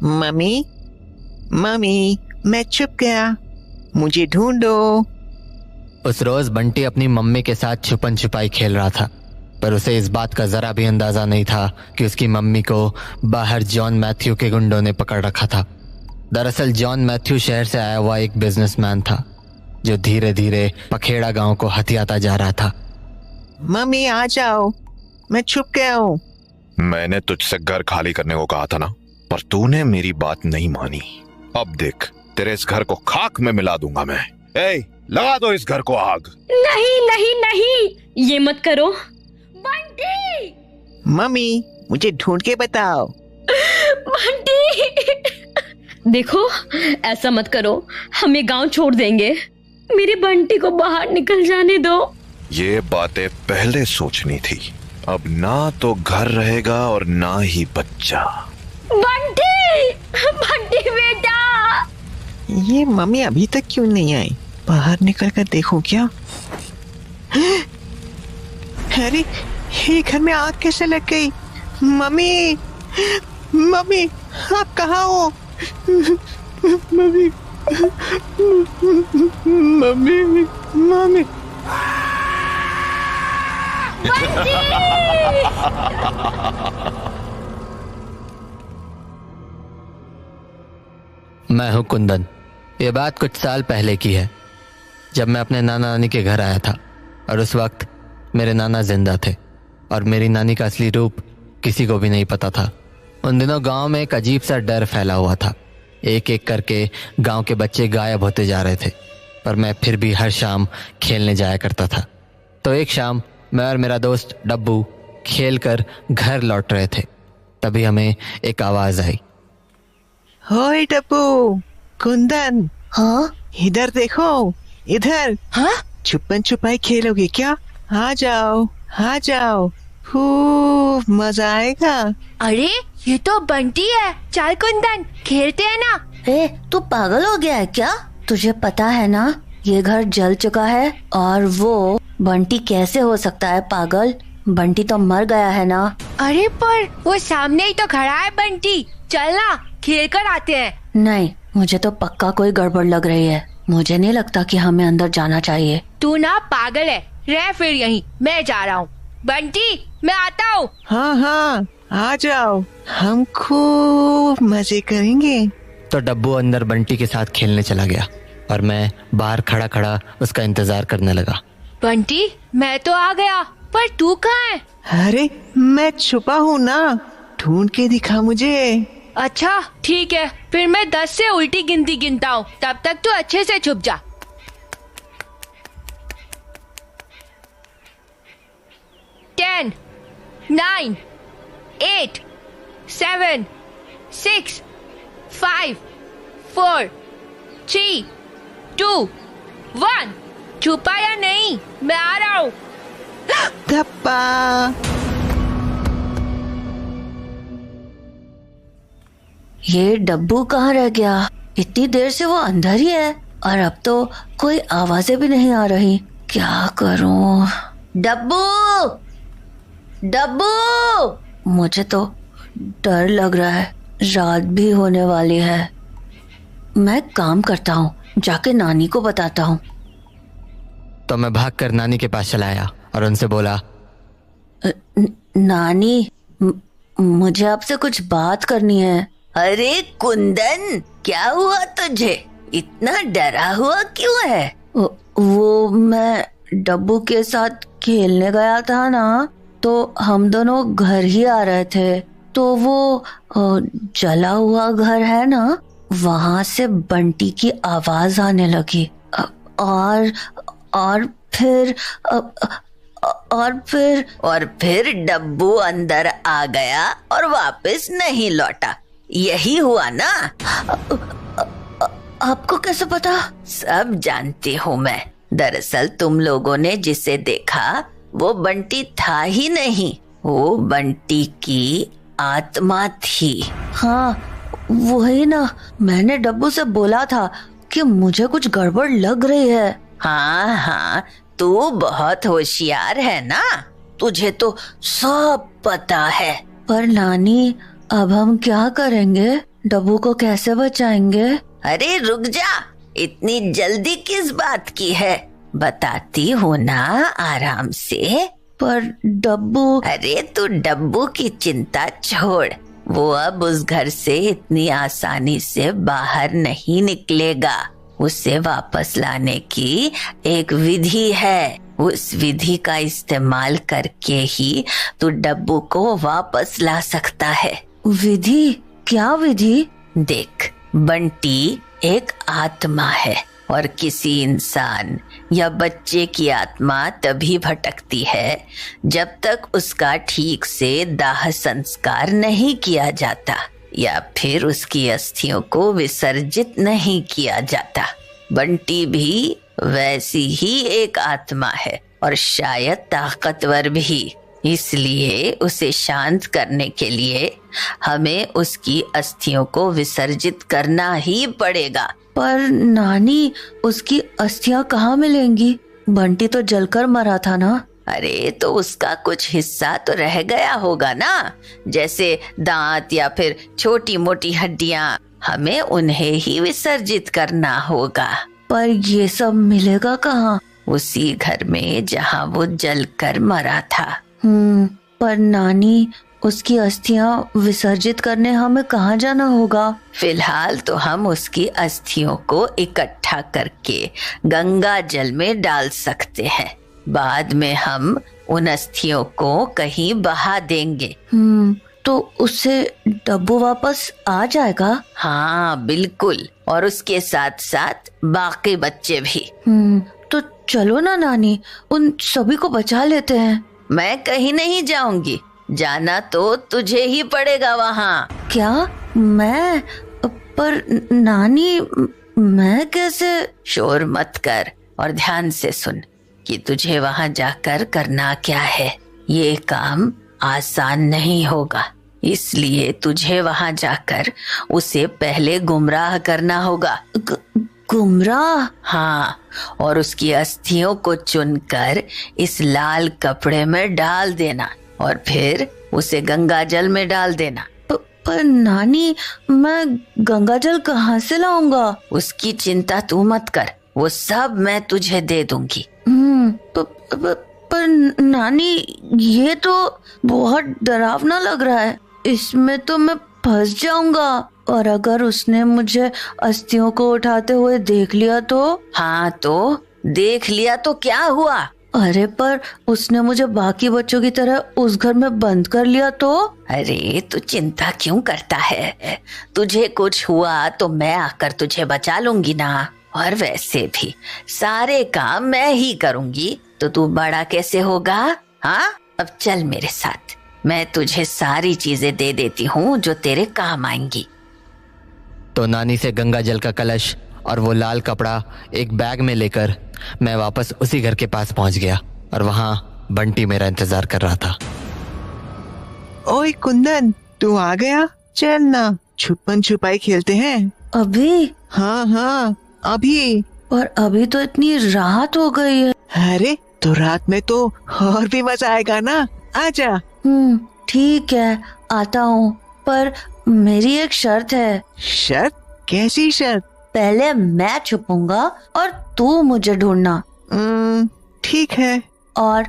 Mummy, mummy, मैं छुप गया, मुझे ढूंढो। उस रोज बंटी अपनी मम्मी के साथ छुपन छुपाई खेल रहा था, पर उसे इस बात का जरा भी अंदाजा नहीं था कि उसकी मम्मी को बाहर जॉन मैथ्यू के गुंडों ने पकड़ रखा था। दरअसल जॉन मैथ्यू शहर से आया हुआ एक बिजनेसमैन था जो धीरे धीरे पखेड़ा गांव को हथियाता जा रहा था। मम्मी आ जाओ, मैं छुप गया हूँ। मैंने तुझसे घर खाली करने को कहा था ना, पर तूने मेरी बात नहीं मानी। अब देख, तेरे इस घर को खाक में मिला दूंगा मैं। ए, लगा दो इस घर को आग। नहीं नहीं नहीं, ये मत करो बंटी। मम्मी, मुझे ढूंढ के बताओ। बंटी देखो, ऐसा मत करो, हम ये गांव छोड़ देंगे। मेरे बंटी को बाहर निकल जाने दो। ये बातें पहले सोचनी थी। अब ना तो घर रहेगा और ना ही बच्चा। बंटी, बंटी बेटा। ये मम्मी अभी तक क्यों नहीं आई? बाहर निकल कर देखूं क्या? अरे, ये घर में आग कैसे लग गई? मम्मी, मम्मी, आप कहाँ हो? Mummy, mummy, mummy. मैं हूं कुंदन। ये बात कुछ साल पहले की है, जब मैं अपने नाना नानी के घर आया था और उस वक्त मेरे नाना जिंदा थे और मेरी नानी का असली रूप किसी को भी नहीं पता था। उन दिनों गांव में एक अजीब सा डर फैला हुआ था। एक एक करके गांव के बच्चे गायब होते जा रहे थे, पर मैं फिर भी हर शाम खेलने जाया करता था। तो एक शाम मैं और मेरा दोस्त डब्बू खेल कर घर लौट रहे थे, तभी हमें एक आवाज आई। ओए डब्बू, कुंदन। हाँ? इधर देखो, इधर। हाँ? छुपन छुपाई खेलोगे क्या? आ जाओ, आ जाओ, खूब मजा आएगा। अरे, ये तो बंटी है। चल कुंदन, खेलते हैं ना। तू पागल हो गया है क्या? तुझे पता है ना, ये घर जल चुका है और वो बंटी कैसे हो सकता है पागल? बंटी तो मर गया है ना। अरे पर वो सामने ही तो खड़ा है बंटी। चल ना, खेल कर आते हैं। नहीं, मुझे तो पक्का कोई गड़बड़ लग रही है। मुझे नहीं लगता कि हमें अंदर जाना चाहिए। तू ना पागल है, रह फिर यहीं, मैं जा रहा हूँ। बंटी, मैं आता हूँ। हाँ हाँ, आ जाओ, हम खूब मजे करेंगे। तो डब्बू अंदर बंटी के साथ खेलने चला गया और मैं बाहर खड़ा खड़ा उसका इंतजार करने लगा। बंटी, मैं तो आ गया, पर तू कहाँ है? अरे, मैं छुपा हूँ ना, ढूंढ के दिखा मुझे। अच्छा ठीक है, फिर मैं 10 से उल्टी गिनती गिनता हूँ, तब तक तू अच्छे से छुप जा। 10, 9, 8, 7, 6, 5, 4, 3, 2, 1। छुपा या नहीं? मैं आ रहा हूँ। धप्पा। ये डब्बू कहाँ रह गया? इतनी देर से वो अंदर ही है और अब तो कोई आवाजें भी नहीं आ रही। क्या करूं? डब्बू, डब्बू! मुझे तो डर लग रहा है, रात भी होने वाली है। मैं काम करता हूँ, जाके नानी को बताता हूँ। तो मैं भागकर नानी के पास चला आया और उनसे बोला, नानी, मुझे आपसे कुछ बात करनी है। अरे कुंदन, क्या हुआ तुझे? इतना डरा हुआ क्यों है? वो मैं डब्बू के साथ खेलने गया था ना, तो हम दोनों घर ही आ रहे थे, तो वो जला हुआ घर है ना, वहां से बंटी की आवाज आने लगी और फिर डब्बू अंदर आ गया और वापस नहीं लौटा। यही हुआ ना? आपको कैसे पता? सब जानती हूँ मैं। दरअसल तुम लोगों ने जिसे देखा वो बंटी था ही नहीं, वो बंटी की आत्मा थी। हाँ, वही ना, मैंने डब्बू से बोला था कि मुझे कुछ गड़बड़ लग रही है। हाँ हाँ, तू बहुत होशियार है ना, तुझे तो सब पता है। पर नानी, अब हम क्या करेंगे? डब्बू को कैसे बचाएंगे? अरे रुक जा, इतनी जल्दी किस बात की है? बताती हूँ ना, आराम से। पर डब्बू। अरे तू डब्बू की चिंता छोड़, वो अब उस घर से इतनी आसानी से बाहर नहीं निकलेगा। उसे वापस लाने की एक विधि है, उस विधि का इस्तेमाल करके ही तू डब्बू को वापस ला सकता है। विधि? क्या विधि? देख, बंटी एक आत्मा है और किसी इंसान या बच्चे की आत्मा तभी भटकती है जब तक उसका ठीक से दाह संस्कार नहीं किया जाता या फिर उसकी अस्थियों को विसर्जित नहीं किया जाता। बंटी भी वैसी ही एक आत्मा है और शायद ताकतवर भी। इसलिए उसे शांत करने के लिए हमें उसकी अस्थियों को विसर्जित करना ही पड़ेगा। पर नानी, उसकी अस्थियां कहाँ मिलेंगी? बंटी तो जलकर मरा था ना। अरे तो उसका कुछ हिस्सा तो रह गया होगा ना, जैसे दांत या फिर छोटी मोटी हड्डियां। हमें उन्हें ही विसर्जित करना होगा। पर ये सब मिलेगा कहाँ? उसी घर में जहाँ वो जलकर मरा था। पर नानी, उसकी अस्थियां विसर्जित करने हमें कहाँ जाना होगा? फिलहाल तो हम उसकी अस्थियों को इकट्ठा करके गंगा जल में डाल सकते हैं। बाद में हम उन अस्थियों को कहीं बहा देंगे। तो उससे डब्बू वापस आ जाएगा? हाँ बिल्कुल, और उसके साथ साथ बाकी बच्चे भी। तो चलो ना नानी, उन सभी को बचा लेते हैं। मैं कहीं नहीं जाऊंगी, जाना तो तुझे ही पड़ेगा वहाँ। क्या? मैं? पर नानी, मैं कैसे? शोर मत कर और ध्यान से सुन कि तुझे वहाँ जाकर करना क्या है। ये काम आसान नहीं होगा, इसलिए तुझे वहाँ जाकर उसे पहले गुमराह करना होगा। गुमराह? हाँ, और उसकी अस्थियों को चुनकर इस लाल कपड़े में डाल देना और फिर उसे गंगा जल में डाल देना। पर नानी, मैं गंगा जल कहाँ से लाऊंगा? उसकी चिंता तू मत कर, वो सब मैं तुझे दे दूंगी। पर नानी, ये तो बहुत डरावना लग रहा है। इसमें तो मैं फंस जाऊंगा, और अगर उसने मुझे अस्थियों को उठाते हुए देख लिया तो? हाँ तो देख लिया तो क्या हुआ? अरे पर उसने मुझे बाकी बच्चों की तरह उस घर में बंद कर लिया तो? अरे तू चिंता क्यों करता है? तुझे कुछ हुआ तो मैं आकर तुझे बचा लूंगी ना। और वैसे भी सारे काम मैं ही करूंगी, तो तू बड़ा कैसे होगा? हाँ, अब चल मेरे साथ, मैं तुझे सारी चीजें दे देती हूँ जो तेरे काम आएंगी। तो नानी से गंगा जल का कलश और वो लाल कपड़ा एक बैग में लेकर मैं वापस उसी घर के पास पहुंच गया और वहां बंटी मेरा इंतजार कर रहा था। ओए कुंदन, तू आ गया? चल ना, छुपन छुपाई खेलते हैं। अभी? हाँ, अभी। और अभी तो इतनी रात हो गई है। अरे तो रात में तो और भी मजा आएगा ना, आजा। ठीक है, आता हूँ, पर मेरी एक शर्त है। शर्त? कैसी शर्त? पहले मैं छुपूंगा और तू मुझे ढूंढना। ठीक है। और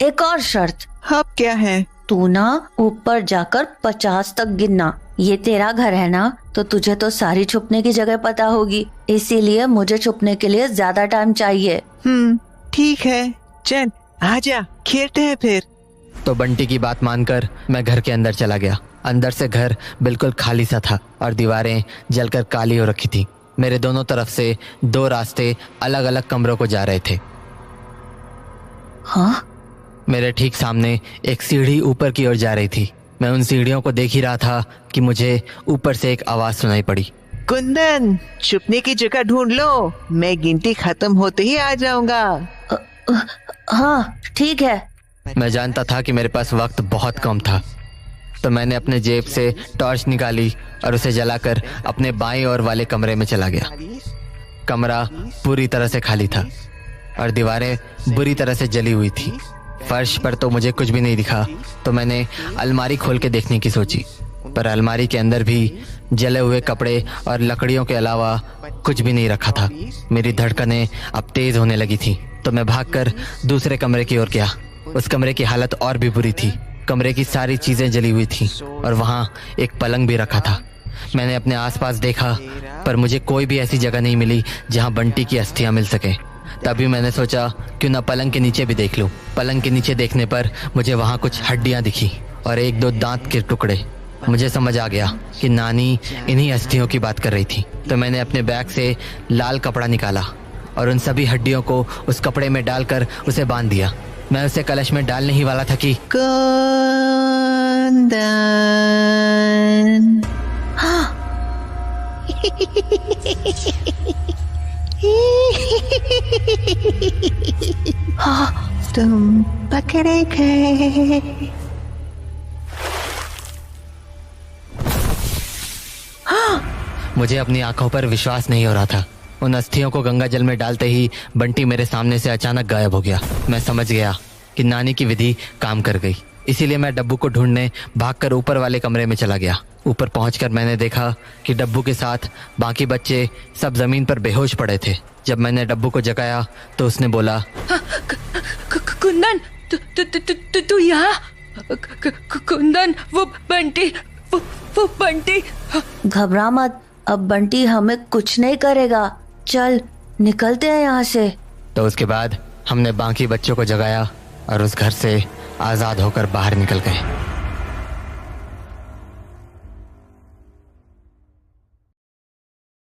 एक और शर्त। अब क्या है? तू ना ऊपर जाकर 50 तक गिनना। ये तेरा घर है ना, तो तुझे तो सारी छुपने की जगह पता होगी, इसीलिए मुझे छुपने के लिए ज्यादा टाइम चाहिए। ठीक है, चल आजा, खेलते हैं फिर। तो बंटी की बात मानकर मैं घर के अंदर चला गया। अंदर से घर बिल्कुल खाली सा था और दीवारें जलकर काली हो रखी थी। मेरे दोनों तरफ से 2 रास्ते अलग अलग कमरों को जा रहे थे। हाँ? मेरे ठीक सामने एक सीढ़ी ऊपर की ओर जा रही थी। मैं उन सीढ़ियों को देख ही रहा था कि मुझे ऊपर से एक आवाज सुनाई पड़ी। कुंदन, छुपने की जगह ढूंढ लो, मैं गिनती खत्म होते ही आ जाऊंगा। हाँ ठीक है। मैं जानता था कि मेरे पास वक्त बहुत कम था, तो मैंने अपने जेब से टॉर्च निकाली और उसे जलाकर अपने बाईं ओर वाले कमरे में चला गया। कमरा पूरी तरह से खाली था और दीवारें बुरी तरह से जली हुई थी। फर्श पर तो मुझे कुछ भी नहीं दिखा, तो मैंने अलमारी खोल के देखने की सोची। पर अलमारी के अंदर भी जले हुए कपड़े और लकड़ियों के अलावा कुछ भी नहीं रखा था। मेरी धड़कनें अब तेज होने लगी थी, तो मैं भागकर दूसरे कमरे की ओर गया। उस कमरे की हालत और भी बुरी थी। कमरे की सारी चीजें जली हुई थी और वहाँ एक पलंग भी रखा था। मैंने अपने आसपास देखा, पर मुझे कोई भी ऐसी जगह नहीं मिली जहाँ बंटी की अस्थियां मिल सके। तभी मैंने सोचा क्यों ना पलंग के नीचे भी देख लूं। पलंग के नीचे देखने पर मुझे वहाँ कुछ हड्डियां दिखी और 1-2 दांत के टुकड़े। मुझे समझ आ गया कि नानी इन्हीं अस्थियों की बात कर रही थी। तो मैंने अपने बैग से लाल कपड़ा निकाला और उन सभी हड्डियों को उस कपड़े में डालकर उसे बांध दिया। मैं उसे कलश में डालने ही वाला था कि कुंदन। तुम पकड़े गए। मुझे अपनी आंखों पर विश्वास नहीं हो रहा था। उन अस्थियों को गंगा जल में डालते ही बंटी मेरे सामने से अचानक गायब हो गया। मैं समझ गया कि नानी की विधि काम कर गई। इसीलिए मैं डब्बू को ढूंढने भागकर ऊपर वाले कमरे में चला गया। ऊपर पहुंचकर मैंने देखा कि डब्बू के साथ बाकी बच्चे सब जमीन पर बेहोश पड़े थे। जब मैंने डब्बू को जगाया तो उसने बोला, कुंदन, तू यहाँ? कुंदन, वो बंटी। घबरा मत, अब बंटी हमें कुछ नहीं करेगा। चल निकलते हैं यहाँ से। तो उसके बाद हमने बाकी बच्चों को जगाया और उस घर से आजाद होकर बाहर निकल गए।